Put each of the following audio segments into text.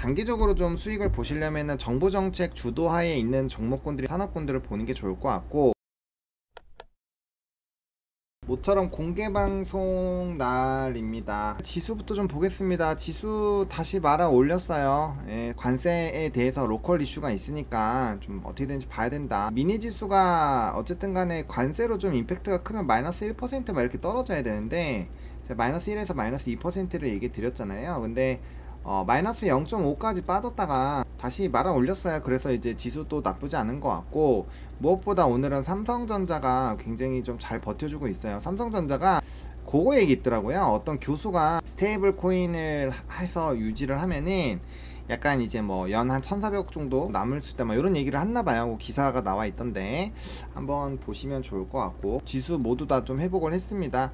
장기적으로 좀 수익을 보시려면은 정부 정책 주도하에 있는 종목군들이 산업군들을 보는 게 좋을 것 같고, 모처럼 공개방송 날입니다. 지수부터 좀 보겠습니다. 지수 다시 말아 올렸어요. 예, 관세에 대해서 로컬 이슈가 있으니까 좀 어떻게 되는지 봐야 된다. 미니 지수가 어쨌든 간에 관세로 좀 임팩트가 크면 마이너스 1% 막 이렇게 떨어져야 되는데, 제가 마이너스 1에서 마이너스 2%를 얘기 드렸잖아요. 근데 마이너스 0.5까지 빠졌다가 다시 말아 올렸어요. 그래서 이제 지수도 나쁘지 않은 것 같고, 무엇보다 오늘은 삼성전자가 굉장히 좀 잘 버텨주고 있어요. 삼성전자가 그거 얘기 있더라고요. 어떤 교수가 스테이블 코인을 해서 유지를 하면은 약간 이제 뭐 연 한 1400억 정도 남을 수 있다 뭐 이런 얘기를 했나봐요. 기사가 나와 있던데 한번 보시면 좋을 것 같고, 지수 모두 다 좀 회복을 했습니다.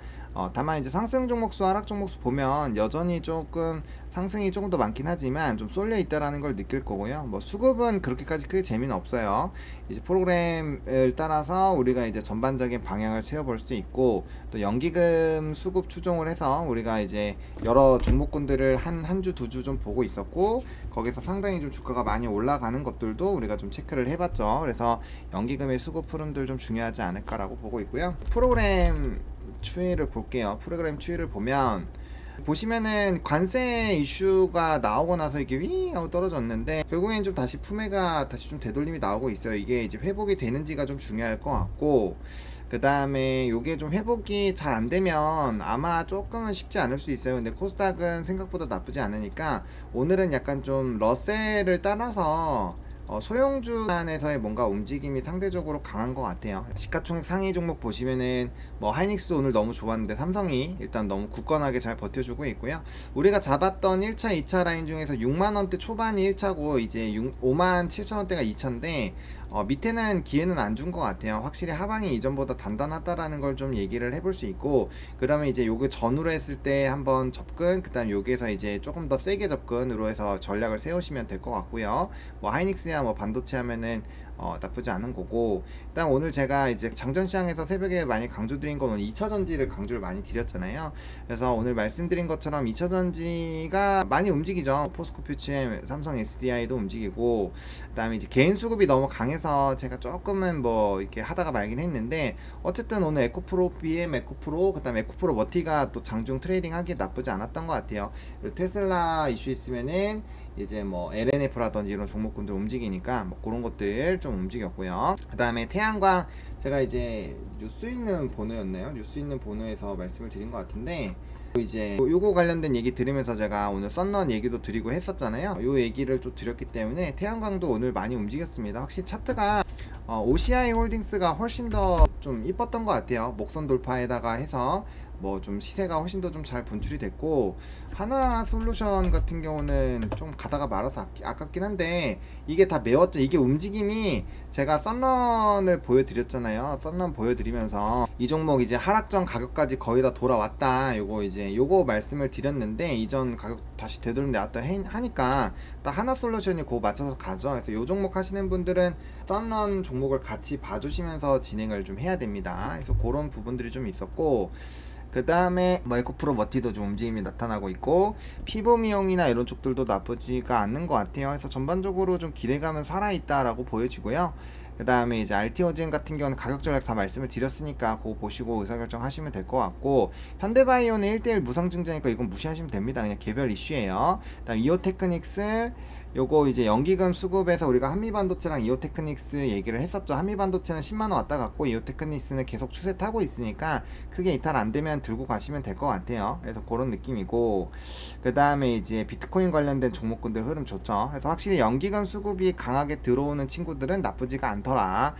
다만 이제 상승 종목수 하락 종목수 보면 여전히 조금 상승이 조금 더 많긴 하지만 좀 쏠려 있다라는 걸 느낄 거고요. 뭐 수급은 그렇게까지 크게 재미는 없어요. 이제 프로그램을 따라서 우리가 이제 전반적인 방향을 세워볼 수 있고, 또 연기금 수급 추종을 해서 우리가 이제 여러 종목군들을 한 주 두 주 좀 보고 있었고, 거기서 상당히 좀 주가가 많이 올라가는 것들도 우리가 좀 체크를 해봤죠. 그래서 연기금의 수급 흐름들 좀 중요하지 않을까라고 보고 있고요. 프로그램 추이를 볼게요. 프로그램 추이를 보면 보시면은 관세 이슈가 나오고 나서 이게 윙 하고 떨어졌는데, 결국엔 좀 다시 품에가 다시 좀 되돌림이 나오고 있어요. 이게 이제 회복이 되는지가 좀 중요할 것 같고, 그 다음에 요게 좀 회복이 잘 안되면 아마 조금은 쉽지 않을 수 있어요. 근데 코스닥은 생각보다 나쁘지 않으니까 오늘은 약간 좀 러셀을 따라서 소형주 안에서의 뭔가 움직임이 상대적으로 강한 것 같아요. 시가총액 상위 종목 보시면은 뭐 하이닉스 오늘 너무 좋았는데 삼성이 일단 너무 굳건하게 잘 버텨주고 있고요. 우리가 잡았던 1차 2차 라인 중에서 6만원대 초반이 1차고 이제 5만 7천원대가 2차인데 밑에는 기회는 안 준 것 같아요. 확실히 하방이 이전보다 단단하다라는 걸 좀 얘기를 해볼 수 있고, 그러면 이제 요거 전후로 했을 때 한번 접근, 그 다음 여기에서 이제 조금 더 세게 접근으로 해서 전략을 세우시면 될 것 같고요. 뭐 하이닉스야 뭐 반도체 하면은 나쁘지 않은 거고, 일단 오늘 제가 이제 장전시장에서 새벽에 많이 강조드린 건 오늘 2차전지를 강조를 많이 드렸잖아요. 그래서 오늘 말씀드린 것처럼 2차전지가 많이 움직이죠. 포스코 퓨처엠, 삼성 SDI도 움직이고, 그 다음에 이제 개인 수급이 너무 강해서 제가 조금은 뭐 이렇게 하다가 말긴 했는데, 어쨌든 오늘 에코프로, BM 에코프로, 그 다음에 에코프로 머티가 또 장중 트레이딩 하기 나쁘지 않았던 것 같아요. 그리고 테슬라 이슈 있으면은 이제 뭐 LNF라든지 이런 종목군들 움직이니까 뭐 그런 것들 좀 움직였고요. 그 다음에 태양광, 제가 이제 뉴스 있는 번호였나요? 뉴스 있는 번호에서 말씀을 드린 것 같은데, 이제 요거 관련된 얘기 들으면서 제가 오늘 썬런 얘기도 드리고 했었잖아요. 요 얘기를 좀 드렸기 때문에 태양광도 오늘 많이 움직였습니다. 확실히 차트가 OCI 홀딩스가 훨씬 더 좀 이뻤던 것 같아요. 목선 돌파에다가 해서 뭐 좀 시세가 훨씬 더 좀 잘 분출이 됐고, 하나 솔루션 같은 경우는 좀 가다가 말아서 아깝긴 한데, 이게 다 매웠죠. 이게 움직임이 제가 썬런을 보여드렸잖아요. 썬런 보여드리면서 이 종목 이제 하락전 가격까지 거의 다 돌아왔다, 요거 말씀을 드렸는데, 이전 가격 다시 되돌림 나왔다 하니까 딱 하나 솔루션이 그거 맞춰서 가죠. 그래서 요 종목 하시는 분들은 썬런 종목을 같이 봐주시면서 진행을 좀 해야 됩니다. 그래서 그런 부분들이 좀 있었고, 그 다음에 뭐 에코프로 머티도 좀 움직임이 나타나고 있고, 피보미용이나 이런 쪽들도 나쁘지가 않는 것 같아요. 그래서 전반적으로 좀 기대감은 살아있다라고 보여지고요. 그 다음에 이제 RTO젠 같은 경우는 가격 전략 다 말씀을 드렸으니까 그거 보시고 의사결정 하시면 될 것 같고, 현대바이오는 1대1 무상증자니까 이건 무시하시면 됩니다. 그냥 개별 이슈예요. 그 다음 이오테크닉스, 요거 이제 연기금 수급에서 우리가 한미반도체랑 이오테크닉스 얘기를 했었죠. 한미반도체는 10만원 왔다 갔고, 이오테크닉스는 계속 추세 타고 있으니까 크게 이탈 안되면 들고 가시면 될 것 같아요. 그래서 그런 느낌이고, 그 다음에 이제 비트코인 관련된 종목군들 흐름 좋죠. 그래서 확실히 연기금 수급이 강하게 들어오는 친구들은 나쁘지가 않더라,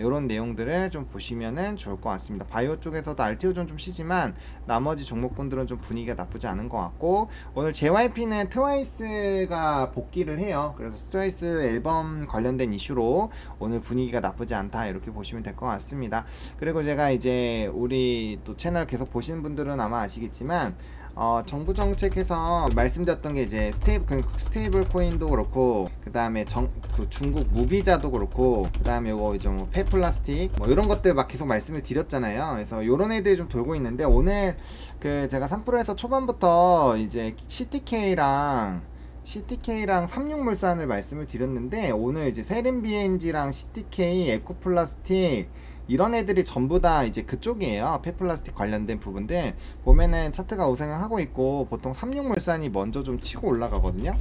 요런 내용들을 좀 보시면은 좋을 것 같습니다. 바이오 쪽에서도 RTO전 좀 쉬지만 나머지 종목군들은 좀 분위기가 나쁘지 않은 것 같고, 오늘 JYP는 트와이스가 복귀를 해요. 그래서 트와이스 앨범 관련된 이슈로 오늘 분위기가 나쁘지 않다, 이렇게 보시면 될 것 같습니다. 그리고 제가 이제 우리 또 채널 계속 보시는 분들은 아마 아시겠지만, 정부 정책에서 말씀드렸던 게 이제 스테이블 코인도 그렇고, 그 다음에 중국 무비자도 그렇고, 그 다음에 요거 이제 뭐 폐플라스틱 뭐 이런 것들 막 계속 말씀을 드렸잖아요. 그래서 요런 애들이 좀 돌고 있는데, 오늘 그 제가 3%에서 초반부터 이제 CTK랑 CTK랑 삼육물산을 말씀을 드렸는데, 오늘 이제 세렌비엔지랑 CTK, 에코플라스틱 이런 애들이 전부 다 이제 그쪽이에요. 폐플라스틱 관련된 부분들 보면은 차트가 우상향 하고 있고, 보통 삼육물산이 먼저 좀 치고 올라가거든요.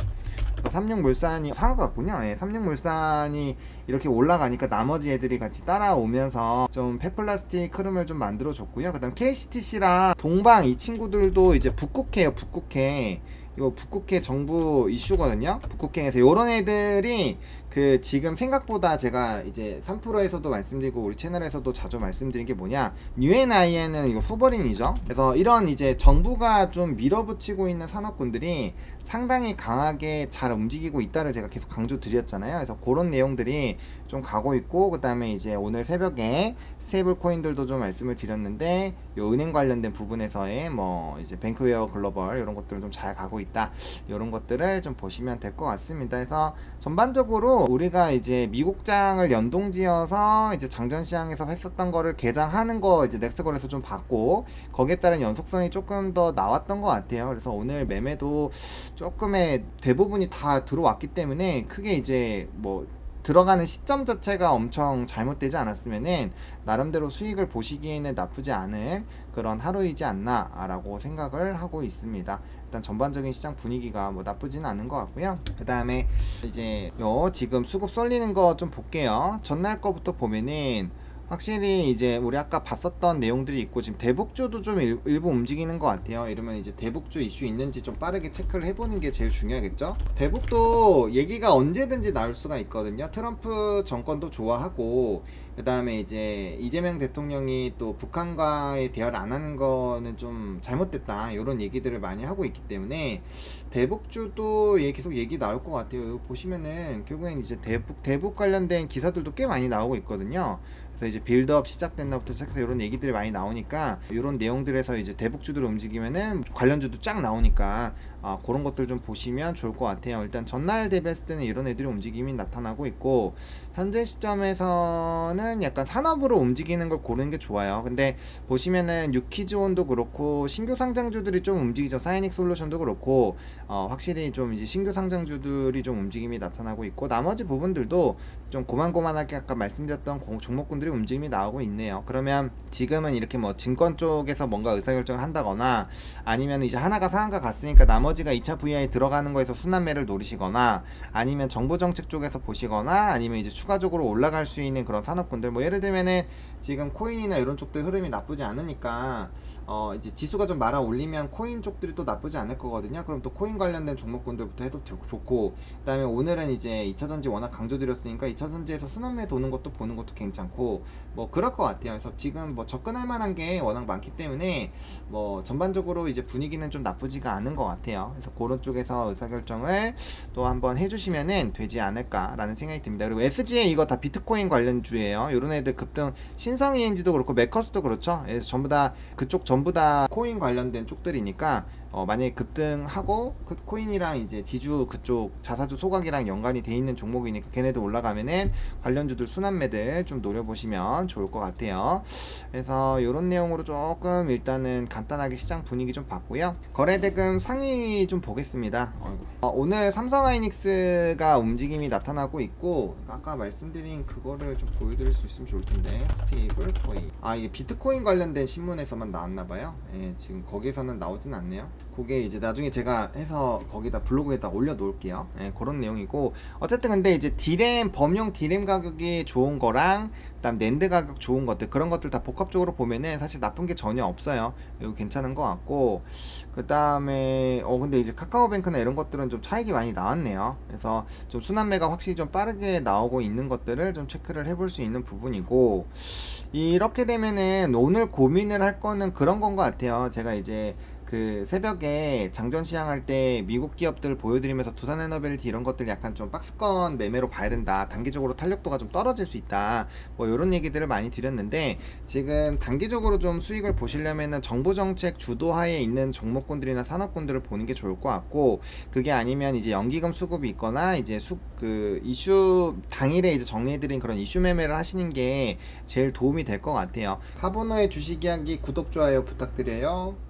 그래서 삼육물산이 상한 것 같군요. 예, 삼육물산이 이렇게 올라가니까 나머지 애들이 같이 따라오면서 좀 폐플라스틱 흐름을 좀 만들어 줬고요. 그 다음 KCTC랑 동방 이 친구들도 이제 북극해요. 북극해. 이거 북극해 정부 이슈거든요. 북극해에서 요런 애들이 그 지금 생각보다 제가 이제 3프로에서도 말씀드리고 우리 채널에서도 자주 말씀드린 게 뭐냐, UNI에는 이거 소버린이죠. 그래서 이런 이제 정부가 좀 밀어붙이고 있는 산업군들이 상당히 강하게 잘 움직이고 있다를 제가 계속 강조 드렸잖아요. 그래서 그런 내용들이 좀 가고 있고, 그 다음에 이제 오늘 새벽에 스테이블 코인들도 좀 말씀을 드렸는데, 요 은행 관련된 부분에서의 뭐 이제 뱅크웨어 글로벌 이런 것들은 좀 잘 가고 있다, 이런 것들을 좀 보시면 될 것 같습니다. 그래서 전반적으로 우리가 이제 미국장을 연동지어서 이제 장전시장에서 했었던 거를 개장하는 거 이제 넥스걸에서 좀 봤고, 거기에 따른 연속성이 조금 더 나왔던 것 같아요. 그래서 오늘 매매도 조금의 대부분이 다 들어왔기 때문에 크게 이제 뭐 들어가는 시점 자체가 엄청 잘못되지 않았으면은 나름대로 수익을 보시기에는 나쁘지 않은 그런 하루이지 않나 라고 생각을 하고 있습니다. 일단 전반적인 시장 분위기가 뭐 나쁘지는 않은 것 같고요. 그 다음에 이제 요 지금 수급 쏠리는 거 좀 볼게요. 전날 거부터 보면은 확실히 이제 우리 아까 봤었던 내용들이 있고, 지금 대북주도 좀 일부 움직이는 것 같아요. 이러면 이제 대북주 이슈 있는지 좀 빠르게 체크를 해보는 게 제일 중요하겠죠. 대북도 얘기가 언제든지 나올 수가 있거든요. 트럼프 정권도 좋아하고, 그 다음에 이제 이재명 대통령이 또 북한과의 대화를 안 하는 거는 좀 잘못됐다, 이런 얘기들을 많이 하고 있기 때문에 대북주도 계속 얘기 나올 것 같아요. 보시면은 결국엔 이제 대북 관련된 기사들도 꽤 많이 나오고 있거든요. 그래서 이제 빌드업 시작된 날부터 시작해서 이런 얘기들이 많이 나오니까, 이런 내용들에서 이제 대북주들 움직이면은 관련주도 쫙 나오니까 그런 것들 좀 보시면 좋을 것 같아요. 일단 전날 대비했을 때는 이런 애들이 움직임이 나타나고 있고, 현재 시점에서는 약간 산업으로 움직이는 걸 고르는 게 좋아요. 근데 보시면은 유키즈온도 그렇고 신규 상장주들이 좀 움직이죠. 사이닉 솔루션도 그렇고 확실히 좀 이제 신규 상장주들이 좀 움직임이 나타나고 있고, 나머지 부분들도 좀 고만고만하게 아까 말씀드렸던 종목군들이 움직임이 나오고 있네요. 그러면 지금은 이렇게 뭐 증권 쪽에서 뭔가 의사결정을 한다거나, 아니면 이제 하나가 상한가 갔으니까 나머지가 2차 VI 들어가는 거에서 순환매를 노리시거나, 아니면 정부 정책 쪽에서 보시거나, 아니면 이제 추가적으로 올라갈 수 있는 그런 산업군들, 뭐 예를 들면은 지금 코인이나 이런 쪽들 흐름이 나쁘지 않으니까 이제 지수가 좀 말아 올리면 코인 쪽들이 또 나쁘지 않을 거거든요. 그럼 또 코인 관련된 종목군들부터 해도 좋고, 그 다음에 오늘은 이제 2차전지 워낙 강조드렸으니까 2차전지에서 순환매 도는 것도 보는 것도 괜찮고, 뭐 그럴 것 같아요. 그래서 지금 뭐 접근할 만한 게 워낙 많기 때문에 뭐 전반적으로 이제 분위기는 좀 나쁘지가 않은 것 같아요. 그래서 그런 쪽에서 의사결정을 또 한번 해주시면은 되지 않을까라는 생각이 듭니다. 그리고 SGA 이거 다 비트코인 관련주예요. 이런 애들 급등, 신성 ENG도 그렇고 메커스도 그렇죠. 그래서 전부 다 그쪽 전부 다 코인 관련된 쪽들이니까 만약에 급등하고 그 코인이랑 이제 지주 그쪽 자사주 소각이랑 연관이 돼 있는 종목이니까 걔네들 올라가면은 관련주들 순환매들 좀 노려보시면 좋을 것 같아요. 그래서 이런 내용으로 조금 일단은 간단하게 시장 분위기 좀 봤고요. 거래대금 상위 좀 보겠습니다. 오늘 삼성하이닉스가 움직임이 나타나고 있고, 아까 말씀드린 그거를 좀 보여드릴 수 있으면 좋을 텐데, 스테이블 코인, 이게 비트코인 관련된 신문에서만 나왔나봐요. 예, 지금 거기에서는 나오진 않네요. 그게 이제 나중에 제가 해서 거기다 블로그에다 올려 놓을게요. 예, 그런 내용이고, 어쨌든 근데 이제 디램, 범용 디램 가격이 좋은 거랑 그다음 낸드 가격 좋은 것들, 그런 것들 다 복합적으로 보면은 사실 나쁜 게 전혀 없어요. 이거 괜찮은 것 같고, 그 다음에 근데 이제 카카오뱅크나 이런 것들은 좀 차익이 많이 나왔네요. 그래서 좀 순환매가 확실히 좀 빠르게 나오고 있는 것들을 좀 체크를 해볼 수 있는 부분이고, 이렇게 되면은 오늘 고민을 할 거는 그런 건 것 같아요. 제가 이제 그 새벽에 장전 시향할 때 미국 기업들 보여드리면서 두산에너빌리티 이런 것들 약간 좀 박스권 매매로 봐야 된다, 단기적으로 탄력도가 좀 떨어질 수 있다, 뭐 이런 얘기들을 많이 드렸는데, 지금 단기적으로 좀 수익을 보시려면은 정부 정책 주도하에 있는 종목군들이나 산업군들을 보는 게 좋을 것 같고, 그게 아니면 이제 연기금 수급이 있거나 이제 그 이슈 당일에 이제 정리해드린 그런 이슈 매매를 하시는 게 제일 도움이 될 것 같아요. 하보너의 주식 이야기 구독 좋아요 부탁드려요.